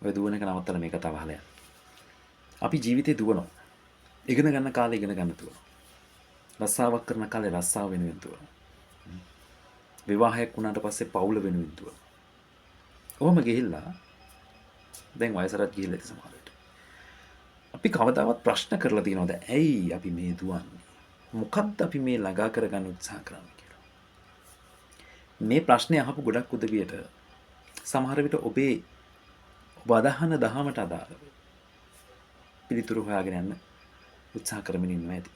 ඔය දුවන එක නවත්තලා මේ කතාව අහලා යන්න. අපි ජීවිතේ දුවනවා. ඉගෙන ගන්න කාලේ ඉගෙන ගන්න දුවනවා. රස්සාවක් කරන කාලේ රස්සාව වෙනුවෙන් දුවනවා. විවාහයක් වුණාට පස්සේ පවුල වෙනුවෙන් දුවනවා. ඔහොම ගිහිල්ලා දැන් වයසට ගිහිල්ලා ඉතින් සමහර විට අපි කවදාවත් ප්‍රශ්න කරලා තියෙනවද ඇයි අපි මේ දුවන්නේ? මොකක්ද අපි මේ ළඟා කරගන්න උත්සාහ කරන්නේ කියලා. මේ ප්‍රශ්නේ අහපු ගොඩක් උදවියට සමහර විට ඔබ අදහන දහමට අදාළව පිළිතුරු හොයාගෙන යන්න උත්සාහ කරමින් ඉන්නවා ඇති.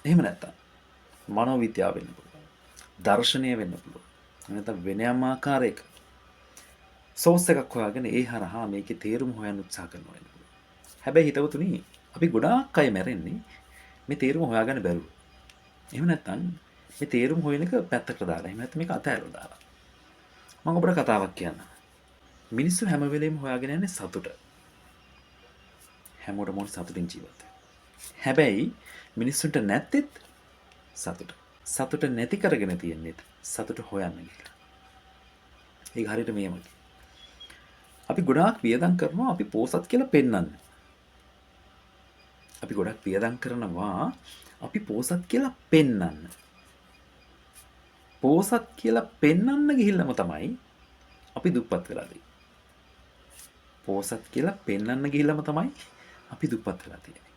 එහෙම නැත්තම් මනෝවිද්‍යාව වෙන්න පුළුවන්. දර්ශනය වෙන්න පුළුවන්. නැත්නම් වෙනම ආකාරයක සෝස් එකක් හොයාගෙන ඒ හරහා මේකේ තේරුම හොයන්න උත්සාහ කරනවා වෙන්න පුළුවන්. හැබැයි හිතවතුනි අපි ගොඩාක් අය මැරෙන්නේ මේ තේරුම හොයාගන්න බැරුව. එහෙම නැත්නම් මේ තේරුම හොයන එක පැත්තකට දාලා. එහෙම නැත්නම් මේක අතහැරලා දාලා. මම ඔබට කතාවක් කියන්නම්. මිනිස්සු හැම වෙලෙම හොයාගෙන යන්නේ සතුට. හැමෝටම ඕන සතුටින් ජීවත් වෙන්න. හැබැයි මිනිස්සුන්ට නැත්තේත් සතුට. සතුට නැති කරගෙන තියෙන්නේ සතුට හොයන්න කියලා. ඒක හරියට මේ වගේ. අපි ගොඩාක් වියදම් කරනවා අපි පෝසත් කියලා පෙන්වන්න. අපි ගොඩක් වියදම් කරනවා අපි පෝසත් කියලා පෙන්වන්න. පෝසත් කියලා පෙන්වන්න ගිහිල්ලාම තමයි අපි දුප්පත් වෙලා තියෙන්නේ. පෝසත් කියලා පෙන්වන්න ගිහිල්ලාම තමයි අපි දුප්පත් වෙලා තියෙන්නේ.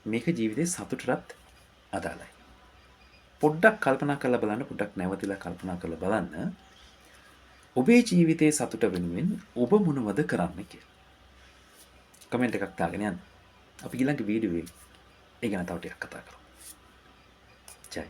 මේක ජීවිතේ සතුටටත් අදාළයි. පොඩ්ඩක් කල්පනා කරලා බලන්න, පොඩ්ඩක් නැවතිලා කල්පනා කරලා බලන්න. ඔබේ ජීවිතයේ සතුට වෙනුවෙන් ඔබ මොනවද කරන්න කියලා. කමෙන්ට් එකක් දාගෙන යන්න. අපි ඊළඟ වීඩියෝවේ ඒ ගැන තව ටිකක් කතා කරමු. ජය